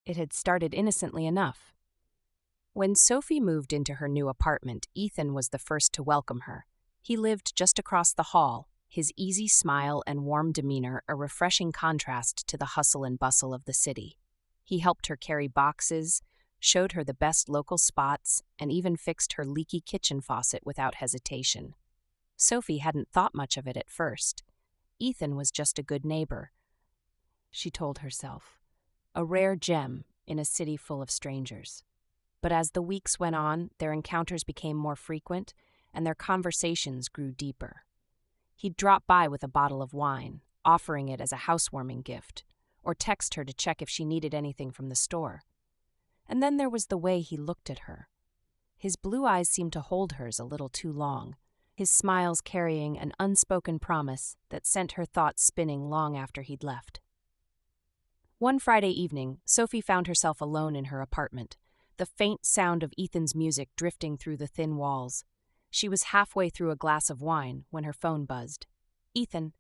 It had started innocently enough. When Sophie moved into her new apartment, Ethan was the first to welcome her. He lived just across the hall, his easy smile and warm demeanor a refreshing contrast to the hustle and bustle of the city. He helped her carry boxes, showed her the best local spots, and even fixed her leaky kitchen faucet without hesitation. Sophie hadn't thought much of it at first. Ethan was just a good neighbor, she told herself, a rare gem in a city full of strangers. But as the weeks went on, their encounters became more frequent, and their conversations grew deeper. He'd drop by with a bottle of wine, offering it as a housewarming gift, or text her to check if she needed anything from the store. And then there was the way he looked at her. His blue eyes seemed to hold hers a little too long, his smiles carrying an unspoken promise that sent her thoughts spinning long after he'd left. One Friday evening, Sophie found herself alone in her apartment, the faint sound of Ethan's music drifting through the thin walls. She was halfway through a glass of wine when her phone buzzed. "Ethan,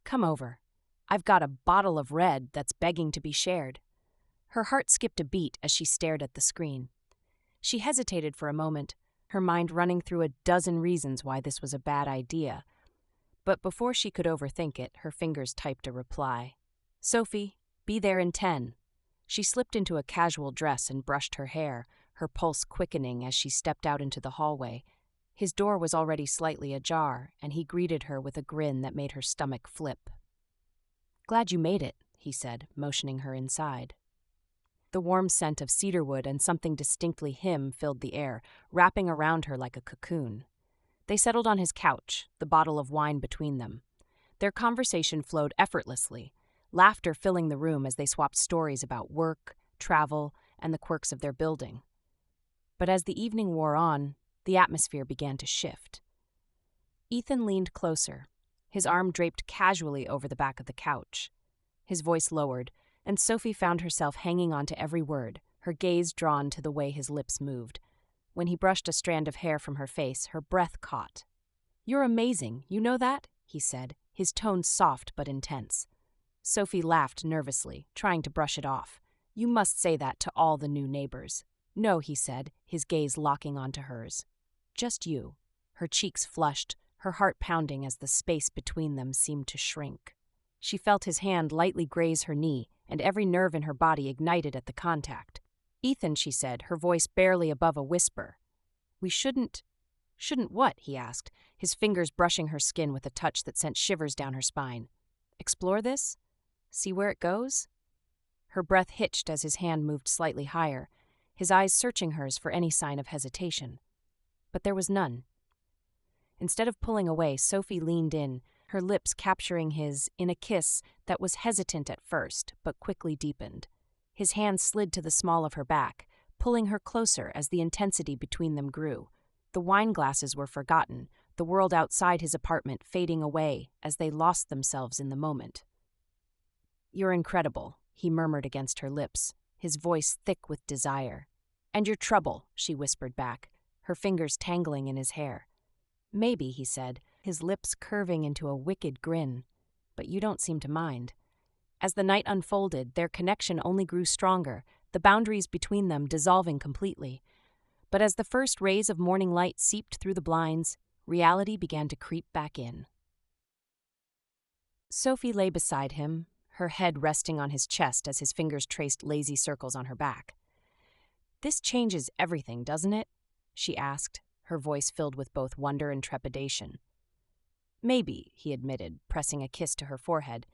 come over. I've got a bottle of red that's begging to be shared." Her heart skipped a beat as she stared at the screen. She hesitated for a moment, her mind running through a dozen reasons why this was a bad idea. But before she could overthink it, her fingers typed a reply. "Sophie, be there in 10. She slipped into a casual dress and brushed her hair, her pulse quickening as she stepped out into the hallway. His door was already slightly ajar, and he greeted her with a grin that made her stomach flip. "Glad you made it," he said, motioning her inside. The warm scent of cedarwood and something distinctly him filled the air, wrapping around her like a cocoon. They settled on his couch, the bottle of wine between them. Their conversation flowed effortlessly, laughter filling the room as they swapped stories about work, travel, and the quirks of their building. But as the evening wore on, the atmosphere began to shift. Ethan leaned closer, his arm draped casually over the back of the couch. His voice lowered, and Sophie found herself hanging on to every word, her gaze drawn to the way his lips moved. When he brushed a strand of hair from her face, her breath caught. "You're amazing, you know that?" he said, his tone soft but intense. Sophie laughed nervously, trying to brush it off. "You must say that to all the new neighbors." "No," he said, his gaze locking onto hers. "Just you." Her cheeks flushed, her heart pounding as the space between them seemed to shrink. She felt his hand lightly graze her knee, and every nerve in her body ignited at the contact. "Ethan," she said, her voice barely above a whisper. "We shouldn't—" "Shouldn't what?" he asked, his fingers brushing her skin with a touch that sent shivers down her spine. "Explore this? See where it goes?" Her breath hitched as his hand moved slightly higher, his eyes searching hers for any sign of hesitation. But there was none. Instead of pulling away, Sophie leaned in, her lips capturing his in a kiss that was hesitant at first, but quickly deepened. His hand slid to the small of her back, pulling her closer as the intensity between them grew. The wine glasses were forgotten, the world outside his apartment fading away as they lost themselves in the moment. "You're incredible," he murmured against her lips, his voice thick with desire. "And you're trouble," she whispered back, her fingers tangling in his hair. "Maybe," he said, his lips curving into a wicked grin. "But you don't seem to mind." As the night unfolded, their connection only grew stronger, the boundaries between them dissolving completely. But as the first rays of morning light seeped through the blinds, reality began to creep back in. Sophie lay beside him, her head resting on his chest as his fingers traced lazy circles on her back. "This changes everything, doesn't it?" she asked, her voice filled with both wonder and trepidation. "Maybe," he admitted, pressing a kiss to her forehead.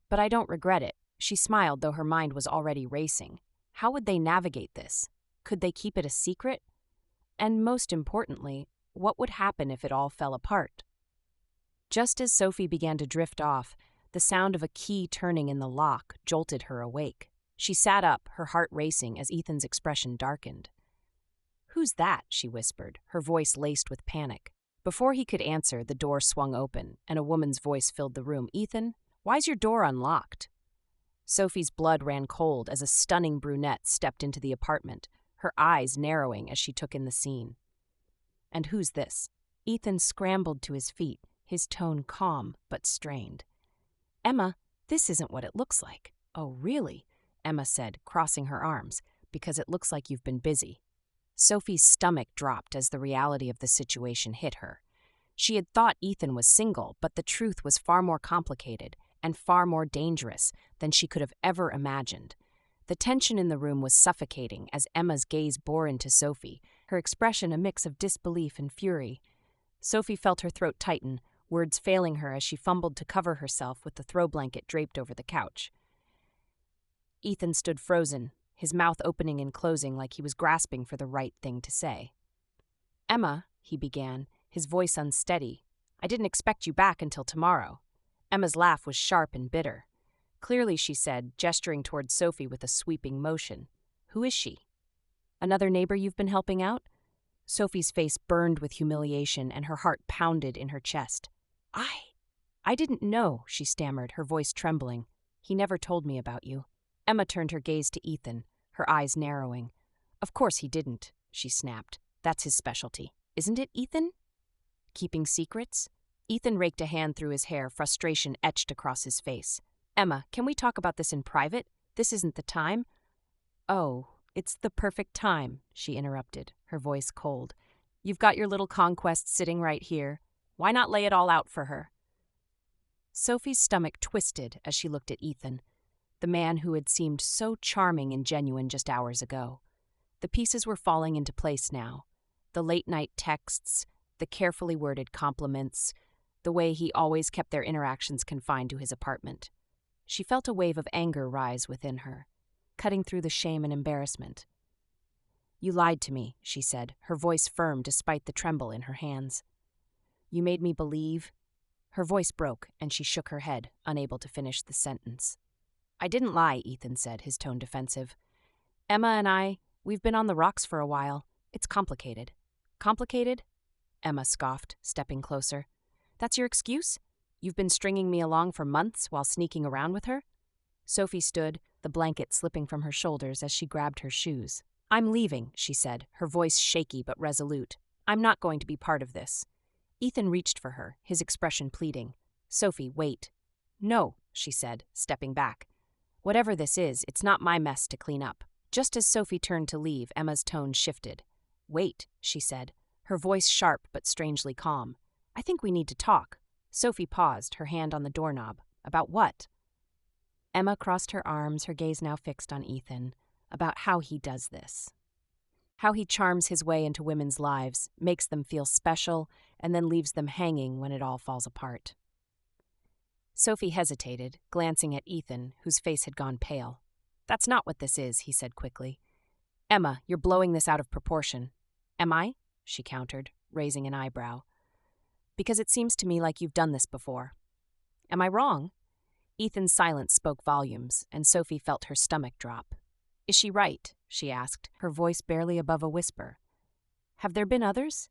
"But I don't regret it." She smiled, though her mind was already racing. How would they navigate this? Could they keep it a secret? And most importantly, what would happen if it all fell apart? Just as Sophie began to drift off, the sound of a key turning in the lock jolted her awake. She sat up, her heart racing as Ethan's expression darkened. "Who's that?" she whispered, her voice laced with panic. Before he could answer, the door swung open, and a woman's voice filled the room. "Ethan, why's your door unlocked?" Sophie's blood ran cold as a stunning brunette stepped into the apartment, her eyes narrowing as she took in the scene. "And who's this?" Ethan scrambled to his feet, his tone calm but strained. "Emma, this isn't what it looks like." "Oh, really?" Emma said, crossing her arms, because it looks like you've been busy. Sophie's stomach dropped as the reality of the situation hit her. She had thought Ethan was single, but the truth was far more complicated and far more dangerous than she could have ever imagined. The tension in the room was suffocating as Emma's gaze bore into Sophie, her expression a mix of disbelief and fury. Sophie felt her throat tighten, words failing her as she fumbled to cover herself with the throw blanket draped over the couch. Ethan stood frozen, his mouth opening and closing like he was grasping for the right thing to say. "Emma," he began, his voice unsteady, "I didn't expect you back until tomorrow." Emma's laugh was sharp and bitter. "Clearly," she said, gesturing toward Sophie with a sweeping motion. "Who is she? Another neighbor you've been helping out?" Sophie's face burned with humiliation and her heart pounded in her chest. I didn't know," she stammered, her voice trembling. "He never told me about you." Emma turned her gaze to Ethan, her eyes narrowing. "Of course he didn't," she snapped. "That's his specialty. Isn't it, Ethan? Keeping secrets?" Ethan raked a hand through his hair, frustration etched across his face. "Emma, can we talk about this in private? This isn't the time." "Oh, it's the perfect time," she interrupted, her voice cold. "You've got your little conquest sitting right here. Why not lay it all out for her?" Sophie's stomach twisted as she looked at Ethan, the man who had seemed so charming and genuine just hours ago. The pieces were falling into place now. The late-night texts, the carefully worded compliments, the way he always kept their interactions confined to his apartment. She felt a wave of anger rise within her, cutting through the shame and embarrassment. "You lied to me," she said, her voice firm despite the tremble in her hands. "You made me believe—" Her voice broke, and she shook her head, unable to finish the sentence. "I didn't lie," Ethan said, his tone defensive. "Emma and we've been on the rocks for a while. It's complicated." "Complicated?" Emma scoffed, stepping closer. "That's your excuse? You've been stringing me along for months while sneaking around with her?" Sophie stood, the blanket slipping from her shoulders as she grabbed her shoes. "I'm leaving," she said, her voice shaky but resolute. "I'm not going to be part of this." Ethan reached for her, his expression pleading. "Sophie, wait." "No," she said, stepping back. "Whatever this is, it's not my mess to clean up." Just as Sophie turned to leave, Emma's tone shifted. "Wait," she said, her voice sharp but strangely calm. "I think we need to talk." Sophie paused, her hand on the doorknob. "About what?" Emma crossed her arms, her gaze now fixed on Ethan. "About how he does this. How he charms his way into women's lives, makes them feel special, and then leaves them hanging when it all falls apart." Sophie hesitated, glancing at Ethan, whose face had gone pale. "That's not what this is," he said quickly. "Emma, you're blowing this out of proportion." "Am I?" she countered, raising an eyebrow. "Because it seems to me like you've done this before." "Am I wrong?" Ethan's silence spoke volumes, and Sophie felt her stomach drop. "Is she right?" she asked, her voice barely above a whisper. "Have there been others?"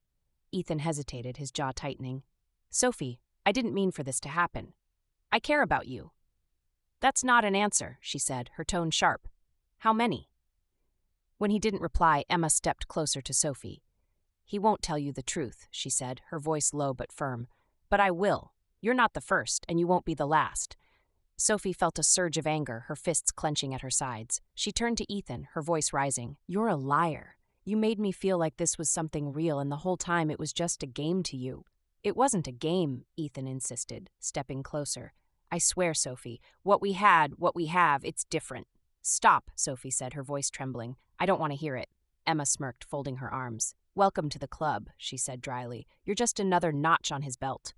Ethan hesitated, his jaw tightening. "Sophie, I didn't mean for this to happen. I care about you." "That's not an answer," she said, her tone sharp. "How many?" When he didn't reply, Emma stepped closer to Sophie. "He won't tell you the truth," she said, her voice low but firm. "But I will. You're not the first, and you won't be the last." Sophie felt a surge of anger, her fists clenching at her sides. She turned to Ethan, her voice rising. "You're a liar. You made me feel like this was something real, and the whole time it was just a game to you." "It wasn't a game," Ethan insisted, stepping closer. "I swear, Sophie, what we have, it's different." "Stop," Sophie said, her voice trembling. "I don't want to hear it." Emma smirked, folding her arms. "Welcome to the club," she said dryly. "You're just another notch on his belt."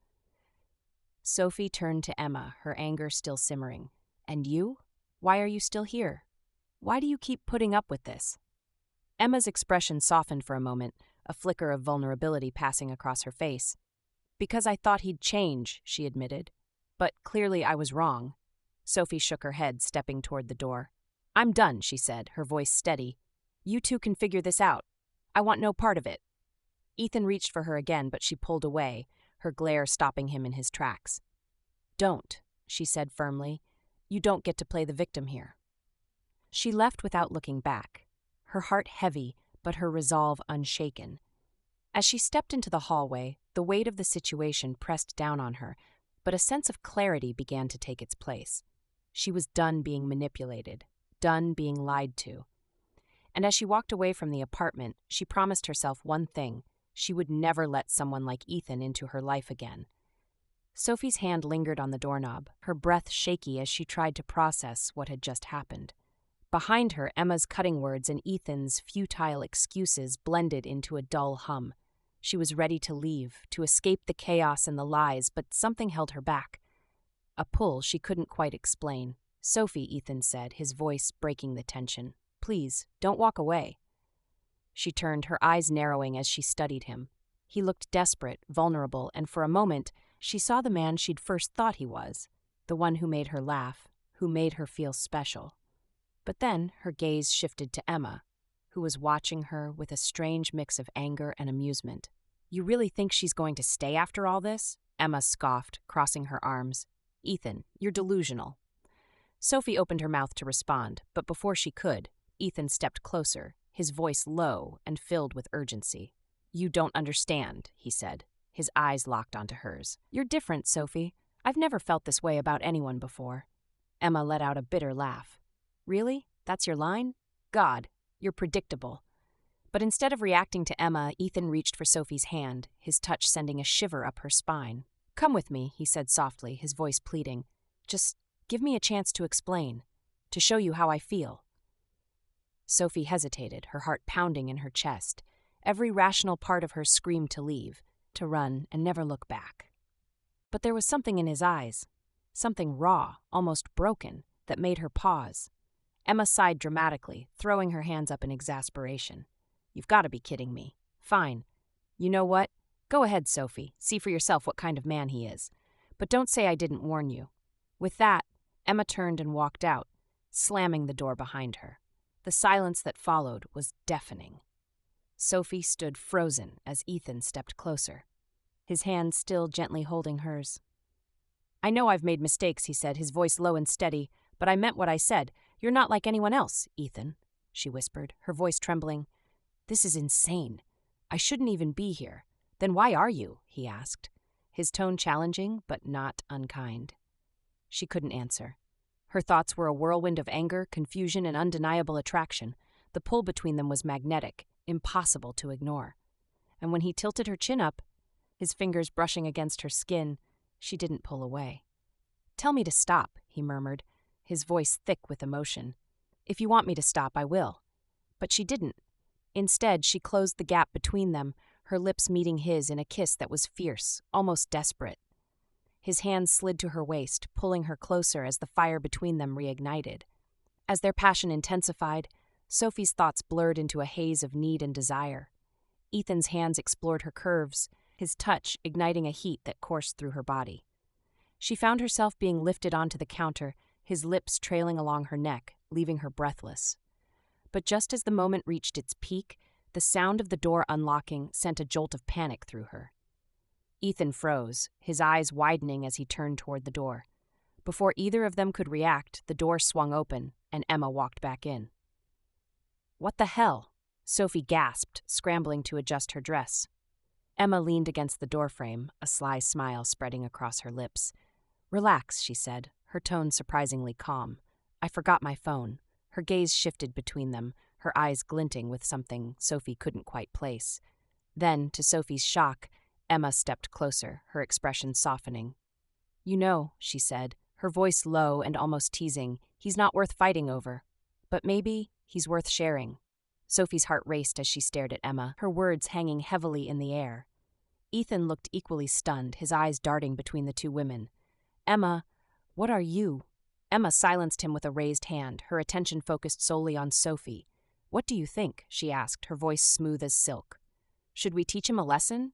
Sophie turned to Emma, her anger still simmering. "And you? Why are you still here? Why do you keep putting up with this?" Emma's expression softened for a moment, a flicker of vulnerability passing across her face. "Because I thought he'd change," she admitted. "But clearly I was wrong." Sophie shook her head, stepping toward the door. "I'm done," she said, her voice steady. "You two can figure this out. I want no part of it." Ethan reached for her again, but she pulled away, her glare stopping him in his tracks. "Don't," she said firmly. "You don't get to play the victim here." She left without looking back, her heart heavy, but her resolve unshaken. As she stepped into the hallway, the weight of the situation pressed down on her, but a sense of clarity began to take its place. She was done being manipulated, done being lied to. And as she walked away from the apartment, she promised herself one thing: she would never let someone like Ethan into her life again. Sophie's hand lingered on the doorknob, her breath shaky as she tried to process what had just happened. Behind her, Emma's cutting words and Ethan's futile excuses blended into a dull hum. She was ready to leave, to escape the chaos and the lies, but something held her back. A pull she couldn't quite explain. "Sophie," Ethan said, his voice breaking the tension. "Please, don't walk away." She turned, her eyes narrowing as she studied him. He looked desperate, vulnerable, and for a moment, she saw the man she'd first thought he was, the one who made her laugh, who made her feel special. But then her gaze shifted to Emma, who was watching her with a strange mix of anger and amusement. "You really think she's going to stay after all this?" Emma scoffed, crossing her arms. "Ethan, you're delusional." Sophie opened her mouth to respond, but before she could, Ethan stepped closer, his voice low and filled with urgency. "You don't understand," he said, his eyes locked onto hers. "You're different, Sophie. I've never felt this way about anyone before." Emma let out a bitter laugh. "Really? That's your line? God, you're predictable." But instead of reacting to Emma, Ethan reached for Sophie's hand, his touch sending a shiver up her spine. "Come with me," he said softly, his voice pleading. "Just give me a chance to explain, to show you how I feel." Sophie hesitated, her heart pounding in her chest. Every rational part of her screamed to leave, to run and never look back. But there was something in his eyes, something raw, almost broken, that made her pause. Emma sighed dramatically, throwing her hands up in exasperation. "You've got to be kidding me. Fine. You know what? Go ahead, Sophie. See for yourself what kind of man he is. But don't say I didn't warn you." With that, Emma turned and walked out, slamming the door behind her. The silence that followed was deafening. Sophie stood frozen as Ethan stepped closer, his hand still gently holding hers. "I know I've made mistakes," he said, his voice low and steady, "but I meant what I said. You're not like anyone else, Ethan," she whispered, her voice trembling. "This is insane. I shouldn't even be here. Then why are you?" he asked, his tone challenging but not unkind. She couldn't answer. Her thoughts were a whirlwind of anger, confusion, and undeniable attraction. The pull between them was magnetic, impossible to ignore. And when he tilted her chin up, his fingers brushing against her skin, she didn't pull away. "Tell me to stop," he murmured, his voice thick with emotion. "If you want me to stop, I will." But she didn't. Instead, she closed the gap between them, her lips meeting his in a kiss that was fierce, almost desperate. His hands slid to her waist, pulling her closer as the fire between them reignited. As their passion intensified, Sophie's thoughts blurred into a haze of need and desire. Ethan's hands explored her curves, his touch igniting a heat that coursed through her body. She found herself being lifted onto the counter, his lips trailing along her neck, leaving her breathless. But just as the moment reached its peak, the sound of the door unlocking sent a jolt of panic through her. Ethan froze, his eyes widening as he turned toward the door. Before either of them could react, the door swung open, and Emma walked back in. "What the hell?" Sophie gasped, scrambling to adjust her dress. Emma leaned against the doorframe, a sly smile spreading across her lips. "Relax," she said, her tone surprisingly calm. "I forgot my phone." Her gaze shifted between them, her eyes glinting with something Sophie couldn't quite place. Then, to Sophie's shock, Emma stepped closer, her expression softening. "You know," she said, her voice low and almost teasing, "he's not worth fighting over. But maybe he's worth sharing." Sophie's heart raced as she stared at Emma, her words hanging heavily in the air. Ethan looked equally stunned, his eyes darting between the two women. "Emma, what are you?" Emma silenced him with a raised hand, her attention focused solely on Sophie. "What do you think?" she asked, her voice smooth as silk. "Should we teach him a lesson?"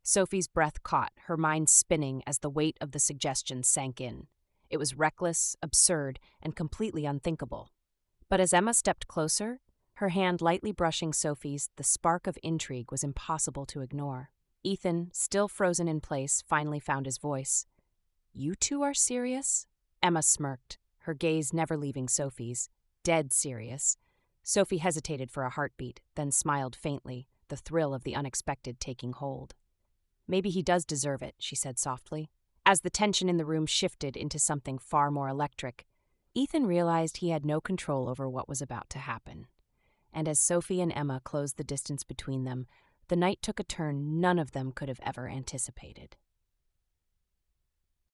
Sophie's breath caught, her mind spinning as the weight of the suggestion sank in. It was reckless, absurd, and completely unthinkable. But as Emma stepped closer, her hand lightly brushing Sophie's, the spark of intrigue was impossible to ignore. Ethan, still frozen in place, finally found his voice. "You two are serious?" Emma smirked, her gaze never leaving Sophie's. Dead serious. Sophie hesitated for a heartbeat, then smiled faintly, the thrill of the unexpected taking hold. "Maybe he does deserve it," she said softly. As the tension in the room shifted into something far more electric, Ethan realized he had no control over what was about to happen. And as Sophie and Emma closed the distance between them, the night took a turn none of them could have ever anticipated.